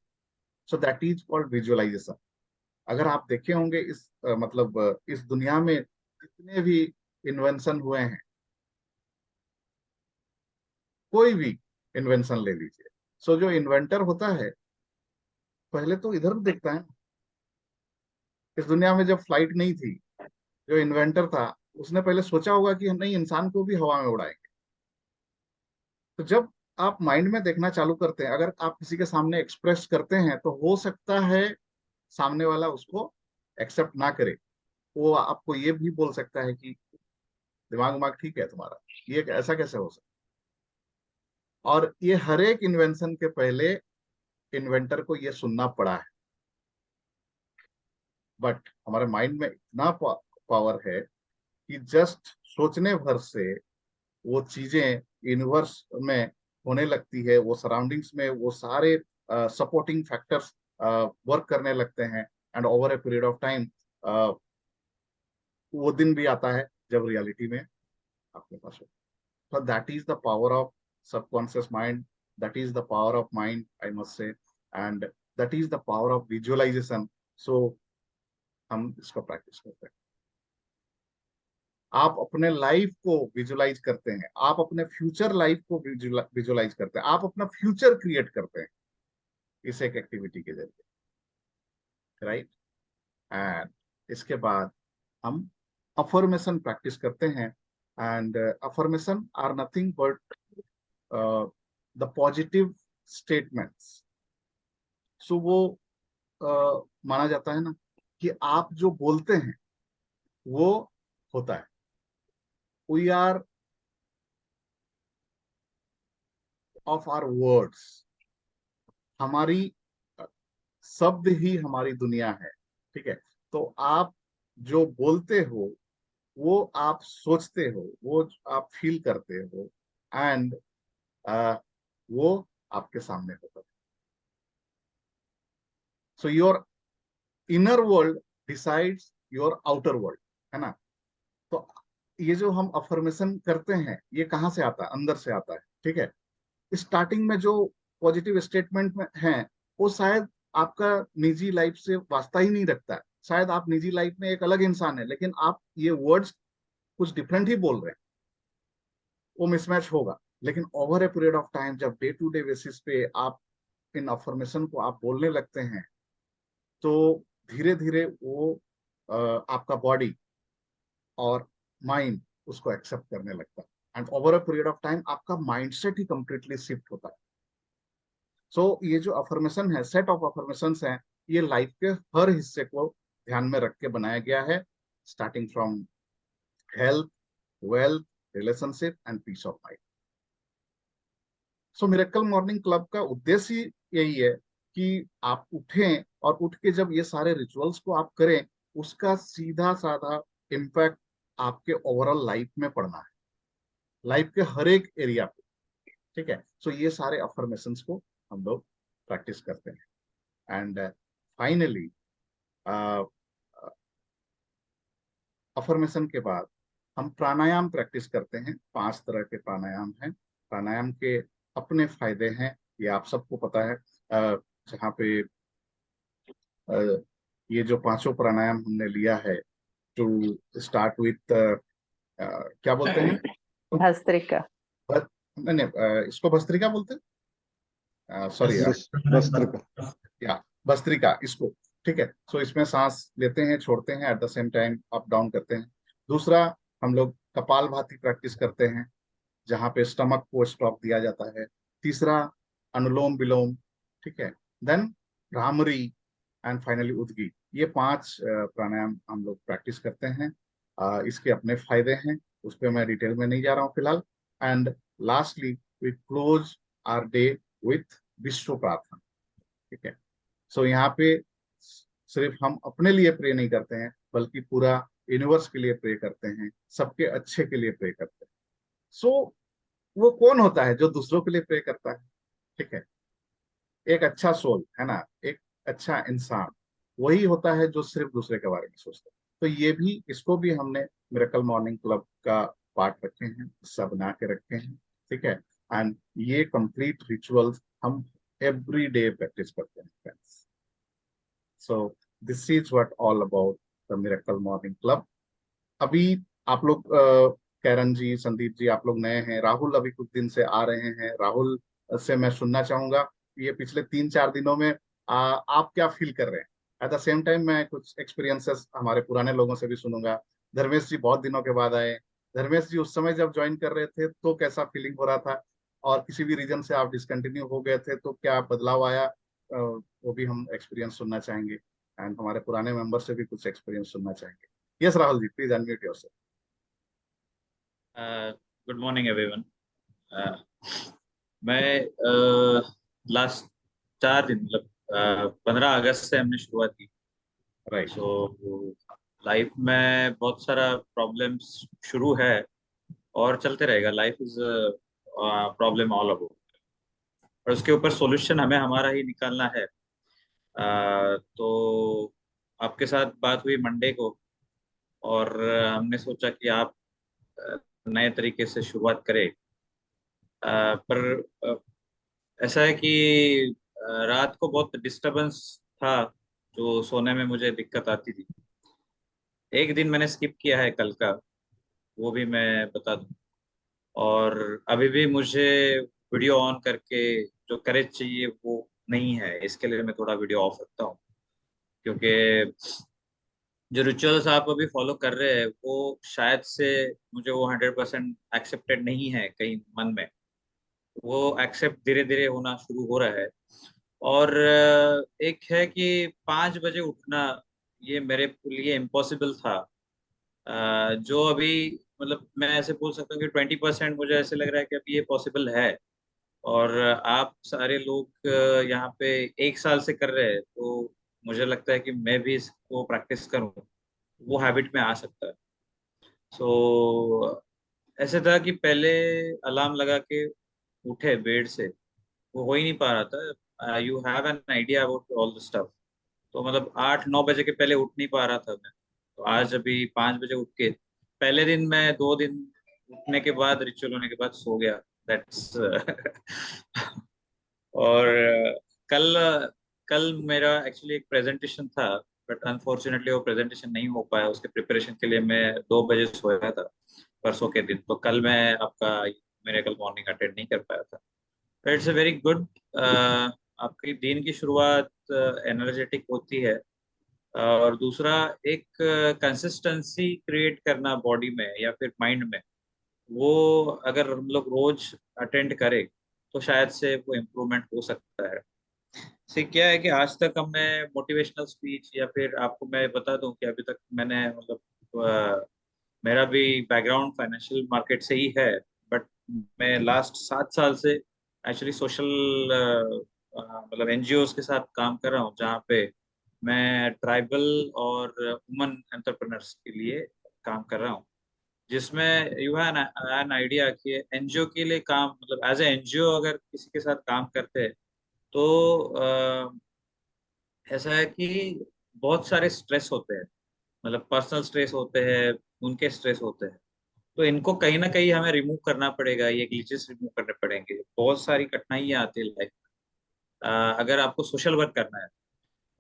[SPEAKER 1] So that is called visualisation. अगर आप देखे होंगे इस इस दुनिया में जितने भी इन्वेंशन हुए हैं, कोई भी इन्वेंशन ले लीजिए, सो जो इन्वेंटर होता है पहले तो इधर देखता है। इस दुनिया में जब फ्लाइट नहीं थी, जो इन्वेंटर था उसने पहले सोचा होगा कि हम नहीं, इंसान को भी हवा में उड़ाएंगे। तो जब आप माइंड में देखना चालू करते हैं, अगर आप किसी के सामने एक्सप्रेस करते हैं तो हो सकता है सामने वाला उसको एक्सेप्ट ना करे, वो आपको ये भी बोल सकता है कि दिमाग दिमाग ठीक है तुम्हारा, ये ऐसा कैसे हो सकता। और ये हर एक इन्वेंशन के पहले इन्वेंटर को ये सुनना पड़ा है, बट हमारे माइंड में इतना पावर है कि जस्ट सोचने भर से वो चीजें यूनिवर्स में होने लगती है, वो सराउंडिंग्स में वो सारे सपोर्टिंग फैक्टर्स वर्क करने लगते हैं, and over a period of time वो दिन भी आता है जब रियलिटी में आपके पास हो। So that is the power of subconscious mind. That is the power of mind, I must say, and that is the power of visualization. So हम इसको प्रैक्टिस करते हैं। आप अपने लाइफ को विजुलाइज करते हैं, आप अपने फ्यूचर लाइफ को विजुलाइज करते हैं, आप अपना फ्यूचर क्रिएट करते हैं इस एक एक्टिविटी के जरिए, राइट। एंड इसके बाद हम अफर्मेशन प्रैक्टिस करते हैं। And affirmation are nothing but the positive statements. So वो माना जाता है ना कि आप जो बोलते हैं वो होता है। We are of our words, हमारी शब्द ही हमारी दुनिया है। ठीक है, तो आप जो बोलते हो वो आप सोचते हो, वो आप फील करते हो, एंड वो आपके सामने होता है। So your inner world decides your outer world, है ना। तो ये जो हम अफर्मेशन करते हैं ये कहाँ से आता है? अंदर से आता है। ठीक है, स्टार्टिंग में जो पॉजिटिव स्टेटमेंट में है वो शायद आपका निजी लाइफ से वास्ता ही नहीं रखता है, शायद आप निजी लाइफ में एक अलग इंसान है, लेकिन आप ये वर्ड्स कुछ डिफरेंट ही बोल रहे हैं, वो मिसमैच होगा। लेकिन over a period of time जब डे टू डे बेसिस पे आप इन अफर्मेशन को आप बोलने लगते हैं, तो धीरे धीरे वो आपका बॉडी और माइंड उसको एक्सेप्ट करने लगता है, and over a period of time आपका माइंडसेट ही कंप्लीटली शिफ्ट होता है। सो ये जो अफर्मेशन है, सेट ऑफ अफर्मेशन है, ये लाइफ के हर हिस्से को ध्यान में रख के बनाया गया है, starting from health, wealth, relationship and peace of mind. So miracle morning club का उद्देश्य ही यही है कि आप उठें और उठ के जब ये सारे रिचुअल्स को आप करें, उसका सीधा साधा इम्पैक्ट आपके ओवरऑल लाइफ में पड़ना है, लाइफ के हर एक एरिया पे। ठीक है, सो ये सारे अफर्मेशंस को हम लोग प्रैक्टिस करते हैं, एंड फाइनली अफर्मेशन के बाद हम प्राणायाम प्रैक्टिस करते हैं। 5 तरह के प्राणायाम हैं। प्राणायाम के अपने फायदे हैं, ये आप सबको पता है। जहाँ पे ये जो पांचों प्राणायाम हमने लिया है, टू स्टार्ट विथ क्या बोलते हैं?
[SPEAKER 2] भस्त्रिका।
[SPEAKER 1] नहीं नहीं, इसको भस्त्रिका बोलते हैं, सॉरी यार,
[SPEAKER 3] भस्त्रिका।
[SPEAKER 1] या भस्त्रिका इसको। ठीक है, सो इसमें सांस लेते हैं, छोड़ते हैं, at the same time up down करते हैं। दूसरा, हम लोग कपालभाति प्रैक्टिस करते हैं, जहाँ पे स्टमक को स्टॉप दिया जाता है। तीसरा, अनुलोम विलोम। ठीक है, देन भ्रामरी, एंड फाइनली उद्गीत। ये 5 प्राणायाम हम लोग प्रैक्टिस करते हैं। इसके अपने फायदे हैं, उस पर मैं डिटेल में नहीं जा रहा हूँ फिलहाल। And lastly we close our day with विश्व प्रार्थना। ठीक है, सो यहाँ पे सिर्फ हम अपने लिए प्रे नहीं करते हैं, बल्कि पूरा यूनिवर्स के लिए प्रे करते हैं, सबके अच्छे के लिए प्रे करते हैं। सो वो कौन होता है जो दूसरों के लिए प्रे करता है? ठीक है, एक अच्छा सोल है ना, एक अच्छा इंसान वही होता है जो सिर्फ दूसरे के बारे में सोचता है। तो ये भी, इसको भी हमने मिरेकल मॉर्निंग क्लब का पार्ट रखे हैं, हिस्सा बना के रखे हैं। ठीक है, एंड ये कंप्लीट रिचुअल्स हम एवरी डे प्रैक्टिस करते हैं friends. So this is what all about the miracle morning club. अभी आप लोग कैरन जी, संदीप जी, आप लोग नए हैं, राहुल अभी कुछ दिन से आ रहे हैं। राहुल से मैं सुनना चाहूंगा ये पिछले 3-4 दिनों में आप क्या फील कर रहे हैं। एट द सेम टाइम मैं कुछ एक्सपीरियंसेस हमारे पुराने लोगों से भी सुनूंगा। धर्मेश जी बहुत दिनों के बाद आए। धर्मेश जी, उस समय जब ज्वाइन कर रहे थे तो कैसा फीलिंग हो रहा था, और किसी भी रीजन से आप डिसकंटिन्यू हो गए थे तो क्या बदलाव आया, वो भी हम एक्सपीरियंस सुनना चाहेंगे। एंड हमारे पुराने मेंबर से भी कुछ एक्सपीरियंस सुनना चाहेंगे। Yes Rahul ji, please unmute yourself.
[SPEAKER 4] Good morning everyone. मैं लास्ट 4 दिन, मतलब 15 अगस्त से हमने शुरुआत की।
[SPEAKER 1] राइट।
[SPEAKER 4] सो लाइफ में बहुत सारा प्रॉब्लम्स शुरू है और चलते रहेगा। Life is problem all about, और उसके ऊपर सॉल्यूशन हमें हमारा ही निकालना है। तो आपके साथ बात हुई मंडे को, और हमने सोचा कि आप नए तरीके से शुरुआत करें। पर ऐसा है कि रात को बहुत डिस्टरबेंस था, जो सोने में मुझे दिक्कत आती थी। एक दिन मैंने स्किप किया है कल का, वो भी मैं बता दूं। और अभी भी मुझे वीडियो ऑन करके जो करेज चाहिए वो नहीं है, इसके लिए मैं थोड़ा वीडियो ऑफ रखता हूँ। क्योंकि जो रिचुअल्स आप अभी फॉलो कर रहे हैं वो शायद से मुझे वो 100% एक्सेप्टेड नहीं है कहीं मन में। वो एक्सेप्ट धीरे धीरे होना शुरू हो रहा है। और एक है कि 5 बजे उठना, ये मेरे लिए इम्पॉसिबल था। जो अभी मतलब मैं ऐसे बोल सकता हूँ कि 20% मुझे ऐसे लग रहा है कि अभी ये पॉसिबल है। और आप सारे लोग यहाँ पे 1 साल से कर रहे हैं, तो मुझे लगता है कि मैं भी इसको प्रैक्टिस करूँ, वो हैबिट में आ सकता है। सो ऐसे था कि पहले अलार्म लगा के उठे बेड से, वो हो ही नहीं पा रहा था। You have an idea about all the stuff. तो मतलब 8-9 बजे के पहले उठ नहीं पा रहा था मैं। तो आज अभी 5 बजे उठ के, पहले दिन मैं 2 दिन उठने के बाद, रिचुअल होने के बाद सो गया। दैट्स और कल कल मेरा एक्चुअली एक प्रेजेंटेशन था, बट अनफॉर्चुनेटली वो प्रेजेंटेशन नहीं हो पाया। उसके प्रिपरेशन के लिए मैं 2 बजे सोया था परसों के दिन, तो कल मैं आपका मेरे कल मॉर्निंग अटेंड नहीं कर पाया था। It's a very good. आपकी दिन की शुरुआत एनर्जेटिक होती है। और दूसरा, एक कंसिस्टेंसी क्रिएट करना बॉडी में या फिर माइंड में, वो अगर हम लोग रोज अटेंड करें तो शायद से वो इम्प्रूवमेंट हो सकता है। से क्या है कि आज तक हमने मोटिवेशनल स्पीच, या फिर आपको मैं बता दूं कि अभी तक मैंने मतलब मेरा भी बैकग्राउंड फाइनेंशियल मार्केट से ही है। बट मैं लास्ट 7 साल से एक्चुअली सोशल मतलब एनजीओज के साथ काम कर रहा हूँ, जहाँ पे मैं ट्राइबल और वुमन एंटरप्रेन्योर्स के लिए काम कर रहा हूँ। जिसमें यू हैव एन आइडिया कि एनजीओ के लिए काम, मतलब एज ए एनजीओ अगर किसी के साथ काम करते हैं तो ऐसा है कि बहुत सारे स्ट्रेस होते हैं, मतलब पर्सनल स्ट्रेस होते हैं, उनके स्ट्रेस होते हैं। तो इनको कहीं ना कहीं हमें रिमूव करना पड़ेगा, ये ग्लिचेस रिमूव करने पड़ेंगे। बहुत सारी कठिनाइयाँ आती है लाइफ में। अगर आपको सोशल वर्क करना है,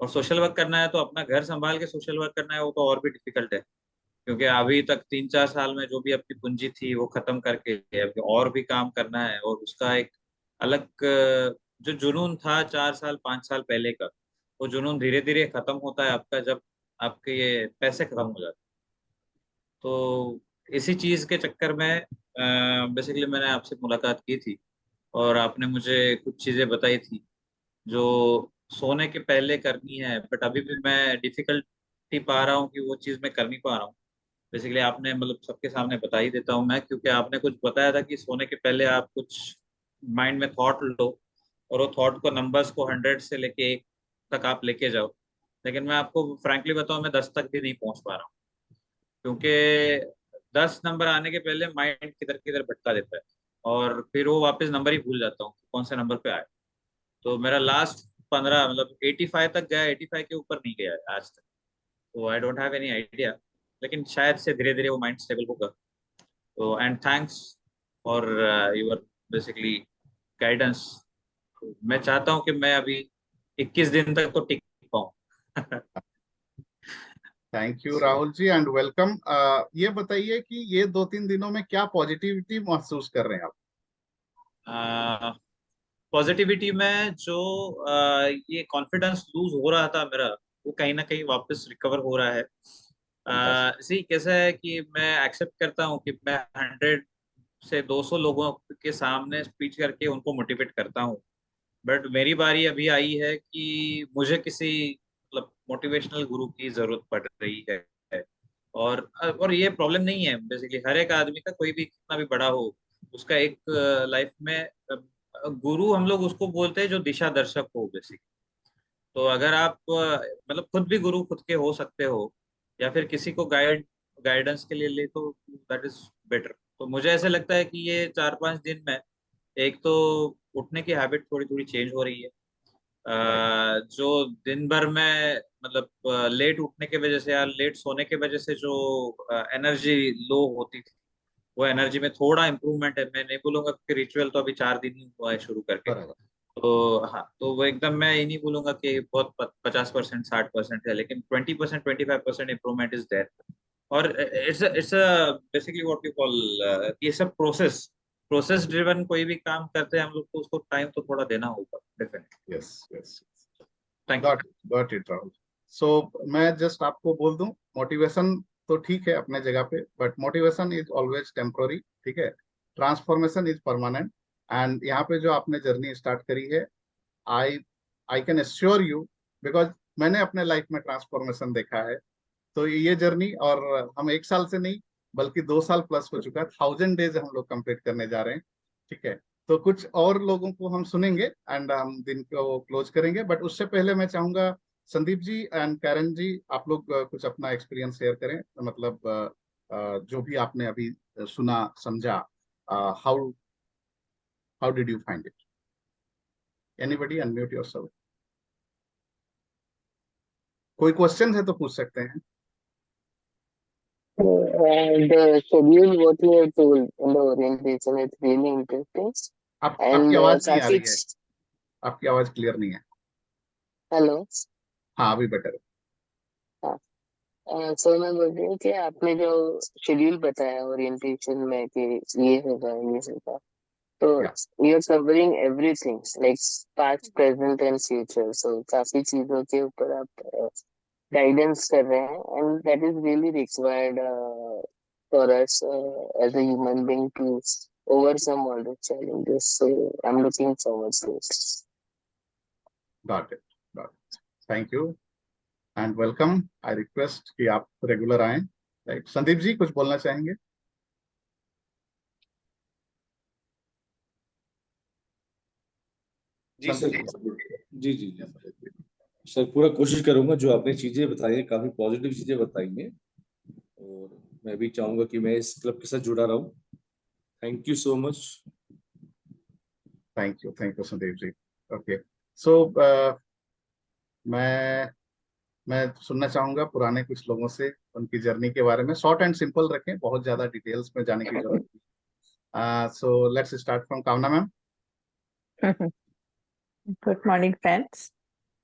[SPEAKER 4] और सोशल वर्क करना है तो अपना घर संभाल के सोशल वर्क करना है, वो तो और भी डिफिकल्ट है। क्योंकि अभी तक 3-4 साल में जो भी आपकी पूंजी थी वो खत्म करके अभी और भी काम करना है, और उसका एक अलग जो जुनून था 4 साल 5 साल पहले का, वो जुनून धीरे धीरे खत्म होता है आपका, जब आपके ये पैसे खत्म हो जाते हैं। तो इसी चीज के चक्कर में बेसिकली मैंने आपसे मुलाकात की थी, और आपने मुझे कुछ चीजें बताई थी जो सोने के पहले करनी है, बट अभी भी मैं डिफिकल्टी पा रहा हूँ कि वो चीज़ मैं कर नहीं पा रहा हूँ। बेसिकली आपने मतलब सबके सामने बता ही देता हूँ मैं, क्योंकि आपने कुछ बताया था कि सोने के पहले आप कुछ माइंड में थॉट लो, और वो थॉट को नंबर्स को 100 से लेके 1 तक आप लेके जाओ। लेकिन मैं आपको फ्रैंकली बताऊँ, मैं 10 तक भी नहीं पहुंच पा रहा हूँ, क्योंकि 10 नंबर आने के पहले माइंड किधर किधर भटका देता है, और फिर वो वापस नंबर ही भूल जाता हूँ कौन से नंबर पे आए। तो मेरा लास्ट 15 मतलब 85 तक गया, 85 के ऊपर नहीं गया है आज तक। तो I don't have any idea, लेकिन शायद से धीरे धीरे वो माइंड स्टेबल होगा। तो and thanks for your basically guidance. मैं चाहता हूँ कि मैं अभी 21 दिन तक तो टिक पाऊँ।
[SPEAKER 1] Thank you
[SPEAKER 4] so
[SPEAKER 1] Rahul ji and welcome. ये बताइए कि ये 2-3 दिनों में क्या पॉजिटिविटी महसूस कर रहे हैं आप?
[SPEAKER 4] पॉजिटिविटी में जो ये कॉन्फिडेंस लूज हो रहा था मेरा, वो कहीं ना कहीं वापस रिकवर हो रहा है।
[SPEAKER 1] फैंटास्टिक।
[SPEAKER 4] इसी कैसा है कि मैं एक्सेप्ट करता हूँ कि मैं 100 से 200 लोगों के सामने स्पीच करके उनको मोटिवेट करता हूँ। बट मेरी बारी अभी आई है कि मुझे किसी मतलब मोटिवेशनल गुरु की जरूरत पड़ रही है। और ये प्रॉब्लम नहीं है, बेसिकली हर एक आदमी का, कोई भी कितना भी बड़ा हो, उसका एक लाइफ में गुरु हम लोग उसको बोलते हैं जो दिशा दर्शक हो बेसिकली। तो अगर आप मतलब खुद भी गुरु खुद के हो सकते हो, या फिर किसी को गाइडेंस के लिए ले, तो दैट इज बेटर। तो मुझे ऐसे लगता है कि ये 4-5 दिन में, एक तो उठने की हैबिट थोड़ी थोड़ी चेंज हो रही है।
[SPEAKER 1] राइट।
[SPEAKER 4] जो दिन भर में मतलब लेट उठने की वजह से या लेट सोने की वजज से जो एनर्जी लो होती थी, वो एनर्जी में थोड़ा इम्प्रूवमेंट है। मैं नहीं बोलूंगा कि रिचुअल तो अभी 4 दिन ही हुआ है शुरू करके।
[SPEAKER 1] बराबर।
[SPEAKER 4] तो हाँ, तो वो एकदम मैं ये नहीं बोलूंगा कि बहुत 50% 60% है, लेकिन 20% 25% इम्प्रूवमेंट इज देयर। और it's basically what you call, ये सब प्रोसेस ड्रिवन कोई भी काम करते हैं हम लोग, तो उसको टाइम तो थोड़ा देना होगा definitely.
[SPEAKER 1] Yes yes.
[SPEAKER 4] Thank you.
[SPEAKER 1] Got it Rahul. So मैं जस्ट आपको बोल दूं, मोटिवेशन तो ठीक है अपने जगह पे, but motivation is always temporary. ठीक है। Transformation is permanent. एंड यहाँ पे जो आपने जर्नी स्टार्ट करी है, I I can assure you, because मैंने अपने लाइफ में ट्रांसफॉर्मेशन देखा है। तो ये जर्नी, और हम 1 साल से नहीं बल्कि 2 साल प्लस हो चुका है, 1000 डेज हम लोग कंप्लीट करने जा रहे हैं। ठीक है, तो कुछ और लोगों को हम सुनेंगे एंड हम दिन को क्लोज करेंगे, बट उससे पहले मैं चाहूंगा संदीप जी एंड कैरन जी, आप लोग कुछ अपना एक्सपीरियंस शेयर करें, मतलब जो भी आपने अभी सुना समझा, how how did you find it? Anybody unmute yourself. कोई क्वेश्चन है तो पूछ सकते हैं।
[SPEAKER 2] The schedule what you have told in the orientation is really interesting
[SPEAKER 1] आपकी
[SPEAKER 2] and
[SPEAKER 1] आवाज नहीं आ
[SPEAKER 2] काफी
[SPEAKER 1] रही है, आपकी आवाज क्लियर नहीं है।
[SPEAKER 2] हेलो।
[SPEAKER 1] हाँ, अभी बेटर है।
[SPEAKER 2] हाँ, सो मैं बोल रही हूँ कि आपने जो शेड्यूल बताया ओरिएंटेशन में कि ये होगा ये होगा, तो
[SPEAKER 1] या
[SPEAKER 2] you are covering everything like past present and future, so काफी चीजों के ऊपर आप गाइडेंस कर रहे हैं and that is really required for us as a human being to overcome all the challenges. So I'm looking forward to it.
[SPEAKER 1] Got it, got it, thank you and welcome. I request कि आप regular आएं। Right, Sandeep ji कुछ बोलना चाहेंगे?
[SPEAKER 3] जी sir.
[SPEAKER 1] Sandeep
[SPEAKER 3] ji जी जी sir, पूरा कोशिश करूंगा। जो आपने चीजें बताई हैं, काफी पॉजिटिव चीजें बताई हैं, और मैं भी चाहूंगा कि मैं इस क्लब के साथ जुड़ा रहूं। Thank you so much.
[SPEAKER 1] Thank you Sandeep ji. Okay, so मैं मैं सुनना चाहूंगा पुराने कुछ लोगों से उनकी जर्नी के बारे में। शॉर्ट एंड सिंपल रखें, बहुत ज्यादा डिटेल्स में जाने की जरूरत नहीं। सो लेट्स स्टार्ट फ्रॉम कामना मैम।
[SPEAKER 5] Good morning friends.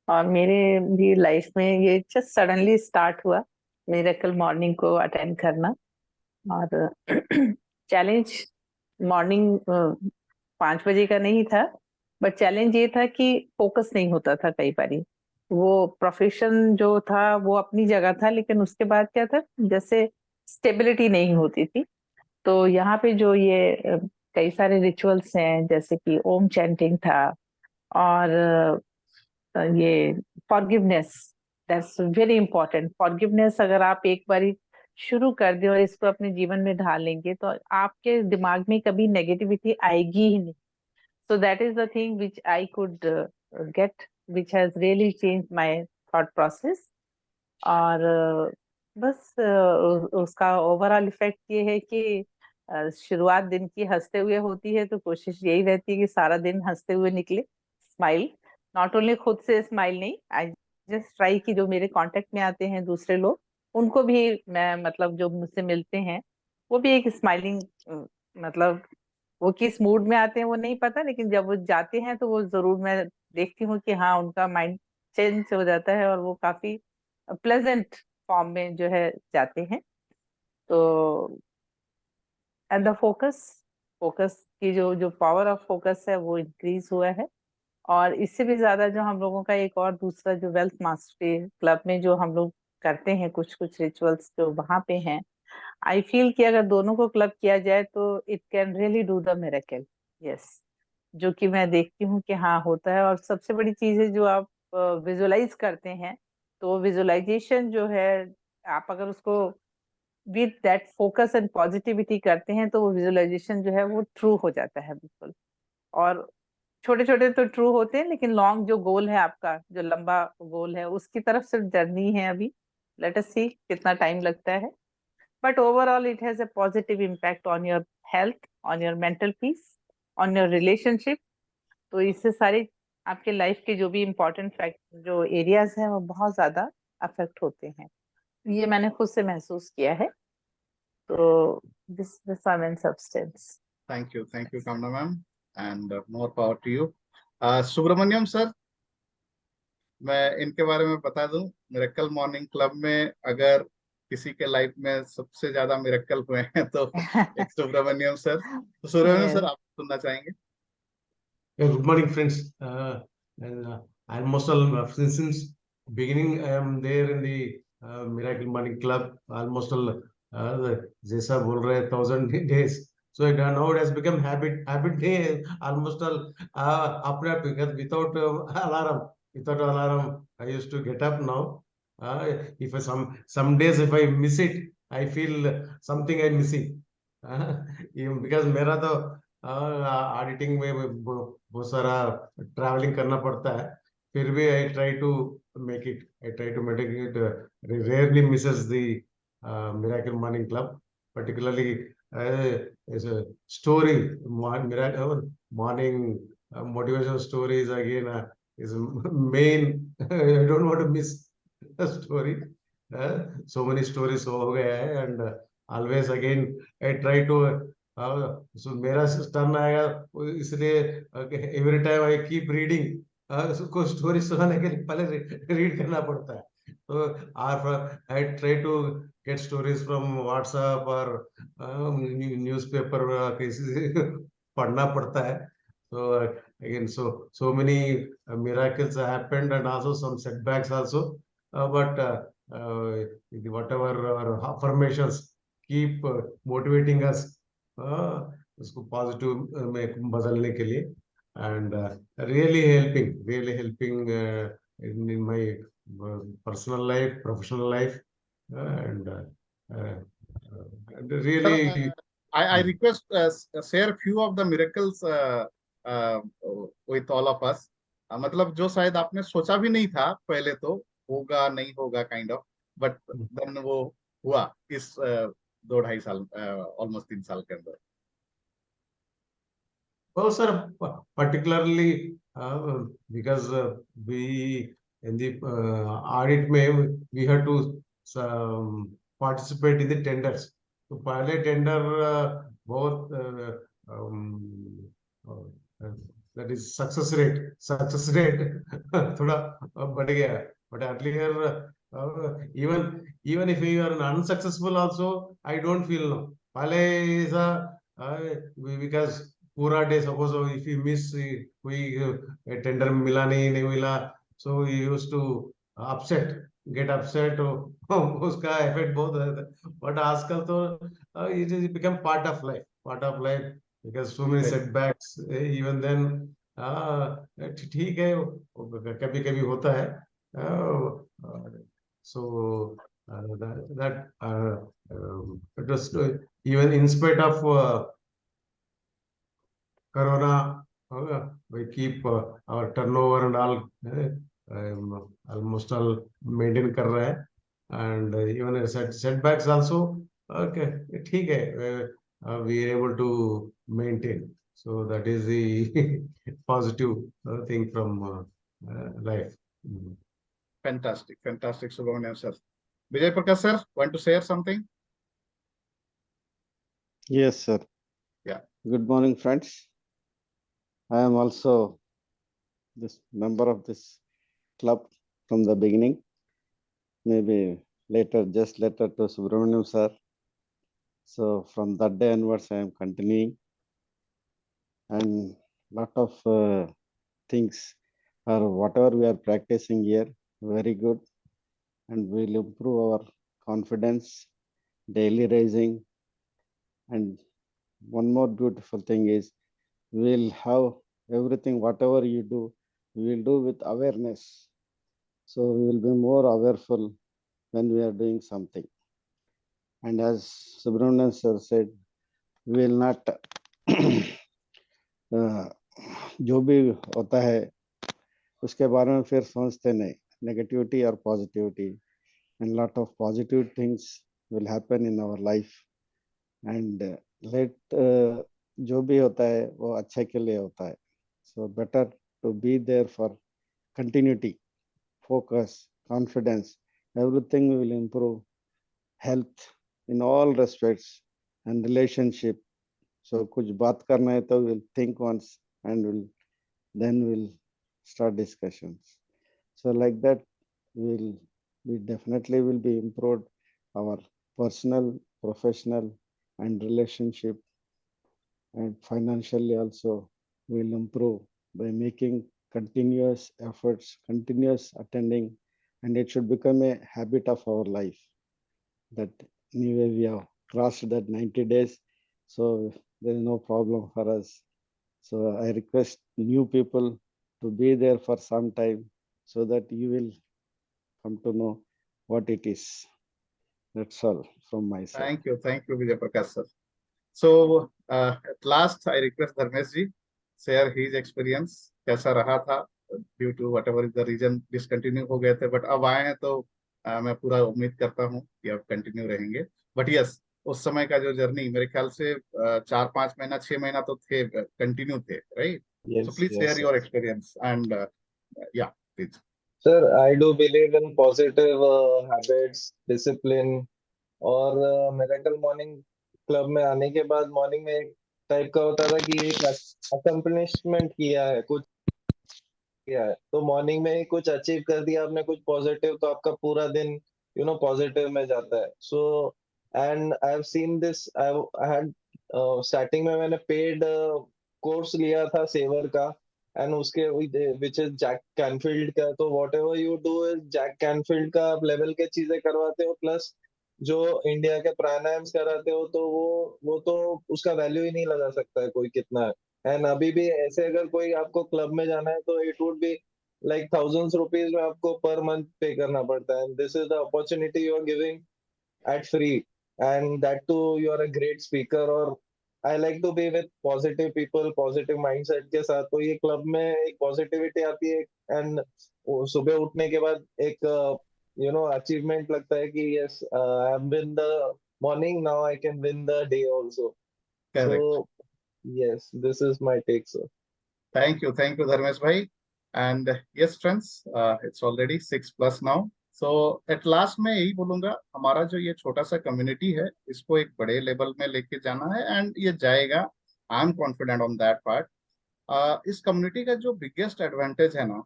[SPEAKER 5] और मेरे भी लाइफ में ये जस्ट सडनली स्टार्ट हुआ, मिरेकल मॉर्निंग को अटेंड करना। और चैलेंज मॉर्निंग 5 बजे का नहीं था, बट चैलेंज ये था कि फोकस नहीं होता था कई बारी। वो प्रोफेशन जो था वो अपनी जगह था, लेकिन उसके बाद क्या था, जैसे स्टेबिलिटी नहीं होती थी। तो यहाँ पे जो ये कई सारे रिचुअल्स हैं, जैसे कि ओम चैंटिंग था, और ये forgiveness, that's very important. Forgiveness अगर आप एक बारी शुरू कर दें और इसको अपने जीवन में ढाल लेंगे, तो आपके दिमाग में कभी नेगेटिविटी आएगी ही नहीं। सो that is the thing which I could get, which has really change my thought process. और बस उसका ओवरऑल इफेक्ट ये है कि शुरुआत दिन की हंसते हुए होती है, तो कोशिश यही रहती है कि सारा दिन हंसते हुए निकले। स्माइल, नॉट ओनली खुद से स्माइल नहीं, आई जस्ट ट्राई कि जो मेरे कांटेक्ट में आते हैं दूसरे लोग, उनको भी मैं, मतलब जो मुझसे मिलते हैं, वो भी एक स्माइलिंग, मतलब वो किस मूड में आते हैं वो नहीं पता, लेकिन जब वो जाते हैं तो वो जरूर मैं देखती हूँ कि हाँ, उनका माइंड चेंज हो जाता है और वो काफी प्लेजेंट फॉर्म में जो है जाते हैं। तो एंड द फोकस, फोकस की जो जो पावर ऑफ फोकस है वो इंक्रीज हुआ है। और इससे भी ज्यादा जो हम लोगों का एक और दूसरा जो वेल्थ मास्टरी क्लब में जो हम लोग करते हैं, कुछ कुछ रिचुअल्स जो वहां पे हैं, आई फील कि अगर दोनों को क्लब किया जाए तो it can really do the miracle. Yes, जो कि मैं देखती हूँ कि हाँ होता है। और सबसे बड़ी चीज है जो आप विजुलाइज करते हैं, तो विजुलाइजेशन जो है, आप अगर उसको with that focus and positivity करते हैं, तो वो विजुलाइजेशन जो है वो ट्रू हो जाता है बिल्कुल। और छोटे छोटे तो ट्रू होते हैं, लेकिन लॉन्ग जो गोल है आपका, जो लंबा गोल है, उसकी तरफ सिर्फ जर्नी है अभी। लेट अस सी कितना टाइम लगता है, but overall it has a positive impact on your health, on your mental peace, on your relationship. तो इससे सारे आपके लाइफ के जो भी इम्पोर्टेंट फैक्ट जो एरियाज हैं वो बहुत ज्यादा अफेक्ट होते हैं। ये मैंने खुद से महसूस किया है। तो this I mean substance.
[SPEAKER 1] Thank you Kamna ma'am and more power to you. Subramanyam sir, मैं इनके बारे में बता दूं, मिरेकल मॉर्निंग क्लब में अगर किसी के लाइफ में सबसे ज्यादा मिरेकल हुए हैं तो एक सुब्रमण्यम सर। तो सुब्रमण्यम सर,
[SPEAKER 5] Yes.
[SPEAKER 1] आप सुनना चाहेंगे?
[SPEAKER 6] Yeah, good morning, friends. And almost since beginning, I am there in the Miracle Morning Club. Almost all जैसा बोल रहे हैं 1000 days. So now it has become habit day. Almost all अपने आप, because without alarm, I used to get up now. If some days if I miss it, I feel something I'm missing. Even because मेरा तो auditing में बहुत सारा travelling करना पड़ता है, फिर भी I try to make it. I try to make it. Rarely misses the Miracle Morning Club, particularly is a story. Miracle Morning motivational stories again is main. I don't want to miss a story. So many stories हो गए हैं, and always again I try to so मेरा turn आएगा, इसलिए every time I keep reading, उसको story सुनाने के लिए पहले रीड करना पड़ता है. तो I try to get stories from WhatsApp or newspaper, किसी से पढ़ना पड़ता है. So again, so many miracles happened, and also some setbacks also. But whatever our affirmations keep motivating us, उसको positive में बदलने के लिए, and really helping in my personal life, professional life, and really.
[SPEAKER 1] I request share few of the miracles uh, with all of us. मतलब जो शायद आपने सोचा भी नहीं था पहले, तो होगा नहीं होगा काइंड ऑफ, बट देन वो हुआ इस 2-2.5 साल, ऑलमोस्ट 3 साल के अंदर.
[SPEAKER 6] Well, sir, particularly because we in the audit we had to participate in the tenders. तो पहले टेंडर बहुत that is success rate थोड़ा बढ़ गया है. But earlier, even if you are unsuccessful also, I don't feel no. पहले ऐसा because पूरा day suppose if you miss कोई टेंडर मिला नहीं मिला, so you used to get upset. उसका इफेक्ट बहुत रहता है. बट आजकल तो it is become part of life because so many setbacks. Even then ठीक है, कभी कभी होता है. So that even in spite of Corona, we keep our turnover and all almost all maintain कर रहा है, and even setbacks also okay ठीक है, we are able to maintain. So that is the positive thing from life.
[SPEAKER 1] Fantastic, Subramanian sir. Vijay Prakash sir, want to share something?
[SPEAKER 7] Yes, sir.
[SPEAKER 1] Yeah.
[SPEAKER 7] Good morning, friends. I am also this member of this club from the beginning. Maybe just later to Subramaniam sir. So from that day onwards, I am continuing, and lot of things or whatever we are practicing here, very good, and will improve our confidence, daily raising. And one more beautiful thing is we'll have everything, whatever you do, we will do with awareness. So we will be more awareful when we are doing something. And as Subramanian sir said, we will not जो भी होता है उसके बारे में फिर सोचते नहीं, negativity or positivity, and lot of positive things will happen in our life. And जो भी होता है वो अच्छे के लिए होता है. So better to be there for continuity, focus, confidence, everything will improve. Health in all respects and relationship. So कुछ बात करना है तो we'll think once and we'll start discussions. So like that we definitely will be improved our personal, professional and relationship, and financially also will improve by making continuous efforts, continuous attending, and it should become a habit of our life. That anyway we have crossed that 90 days, so there is no problem for us. So I request new people to be there for some time so that you will come to know what it is. That's all from my side.
[SPEAKER 1] Thank you, Vijay Prakash sir. So at last, I request Dharmesh ji share his experience. कैसा रहा था due to what is the reason discontinue हो गए थे, but अब आए हैं तो मैं पूरा उम्मीद करता हूँ कि अब कंटिन्यू रहेंगे. बट यस, उस समय का जो जर्नी मेरे ख्याल से 4-5 महीना 6 महीना तो थे, कंटिन्यू थे, right? So please share your experience and या please.
[SPEAKER 8] Sir, I do believe in positive habits, discipline, और मिरेकल मॉर्निंग क्लब में आने के बाद मॉर्निंग में एक टाइप का होता था कि एक अकम्प्लिशमेंट किया है, कुछ किया है, तो मॉर्निंग में ही कुछ अचीव कर दिया आपने, कुछ पॉजिटिव, तो आपका पूरा दिन पॉजिटिव में जाता है. So and I have seen this, I had starting में मैंने पेड कोर्स लिया था सेवर का, एंड उसके विच इज जैक कैनफील्ड का. तो what you do is Jack Canfield का आप लेवल के चीजें करवाते हो, प्लस जो इंडिया के प्राणायाम्स कराते हो, तो वो तो उसका वैल्यू ही नहीं लगा सकता है कोई कितना है. एंड अभी भी ऐसे अगर कोई आपको क्लब में जाना है तो it would be like thousands rupees में आपको पर मंथ पे करना पड़ता है. And this is the opportunity you are giving at free, and that too you are a great speaker. और I like to be with positive people, positive mindset के साथ. तो ये क्लब में एक पॉजिटिविटी आती है, एंड सुबह उठने के बाद एक अचीवमेंट लगता है कि yes, I have win the morning, now I can win the day also.
[SPEAKER 1] Correct.
[SPEAKER 8] So yes, this is my take, sir.
[SPEAKER 1] Thank you, Dharmesh bhai. And yes friends, it's already 6+ now. So at last मैं यही बोलूंगा, हमारा जो ये छोटा सा community है इसको एक बड़े लेवल में लेके जाना है, एंड ये जाएगा. I am confident on that part. इस कम्युनिटी का जो बिगेस्ट एडवांटेज है ना,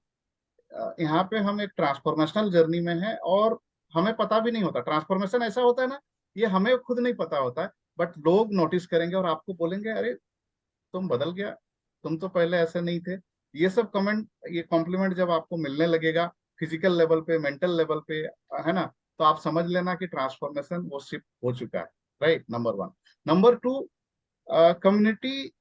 [SPEAKER 1] यहाँ पे हम एक ट्रांसफॉर्मेशनल जर्नी में है और हमें पता भी नहीं होता. ट्रांसफॉर्मेशन ऐसा होता है ना, ये हमें खुद नहीं पता होता है, बट लोग नोटिस करेंगे और आपको बोलेंगे अरे तुम बदल गया, तुम तो पहले ऐसे नहीं थे. ये सब कमेंट, ये कॉम्प्लीमेंट जब आपको मिलने लगेगा फिजिकल लेवल पे, मेंटल लेवल पे, है ना, तो आप समझ लेना कि ट्रांसफॉर्मेशन वो शिफ्ट हो चुका है, राइट? नंबर 1. नंबर 2, कम्युनिटी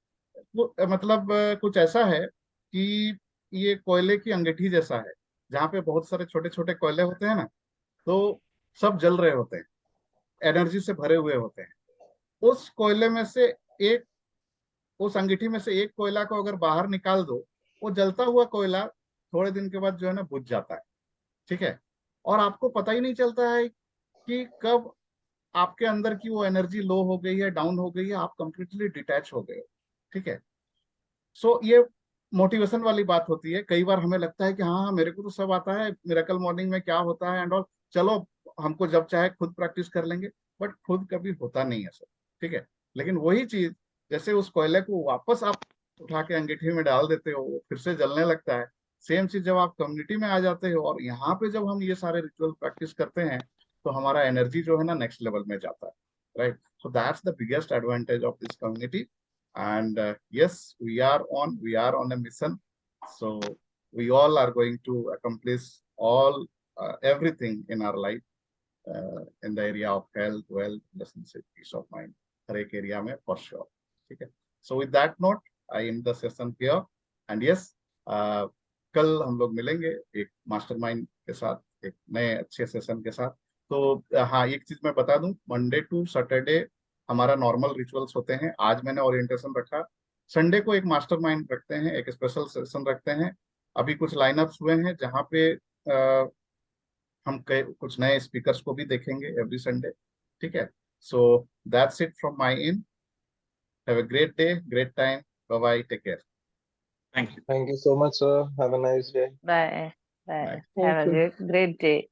[SPEAKER 1] मतलब कुछ ऐसा है कि ये कोयले की अंगीठी जैसा है, जहाँ पे बहुत सारे छोटे छोटे कोयले होते हैं ना, तो सब जल रहे होते हैं, एनर्जी से भरे हुए होते हैं. उस कोयले में से एक, उस अंगीठी में से एक कोयला को अगर बाहर निकाल दो, वो जलता हुआ कोयला थोड़े दिन के बाद जो है ना बुझ जाता है, ठीक है? और आपको पता ही नहीं चलता है कि कब आपके अंदर की वो एनर्जी लो हो गई है, डाउन हो गई है, आप कंप्लीटली डिटैच हो गए, ठीक है? सो ये मोटिवेशन वाली बात होती है. कई बार हमें लगता है कि हाँ मेरे को तो सब आता है, मिरेकल मॉर्निंग में क्या होता है एंड ऑल, चलो हमको जब चाहे खुद प्रैक्टिस कर लेंगे, बट खुद कभी होता नहीं है सर, ठीक है? लेकिन वही चीज, जैसे उस कोयले को वापस आप उठा के अंगीठी में डाल देते हो, वो फिर से जलने लगता है. सेम चीज जब आप कम्युनिटी में आ जाते हो और यहाँ पे जब हम ये सारे रिचुअल प्रैक्टिस करते हैं, तो हमारा एनर्जी जो है ना नेक्स्ट लेवल में जाता है, right? So that's the biggest advantage of this community. And yes, we are on a mission. So we all are going to accomplish all everything in our life, in the area of health, wealth, relationship, peace of mind, हर एक area में for sure, ठीक है? So with that note, I end the session here. And yes, कल हम लोग मिलेंगे एक mastermind के साथ, एक नए अच्छे सेशन के साथ. तो हाँ, एक चीज मैं बता दूं, मंडे टू सैटरडे हमारा नॉर्मल रिचुअल्स होते हैं. आज मैंने ओरिएंटेशन रखा. संडे को एक मास्टरमाइंड रखते हैं, एक स्पेशल सेशन रखते हैं. अभी कुछ लाइनअप्स हुए हैं जहाँ पे हम कुछ नए स्पीकर्स को भी देखेंगे एवरी संडे, ठीक है? So that's it from my end. Have a great day, great time. Bye bye, take care.
[SPEAKER 4] Thank you.
[SPEAKER 8] Thank you so much, sir. Have a nice day.
[SPEAKER 5] Bye. Bye.
[SPEAKER 1] Bye.
[SPEAKER 5] Have a great day.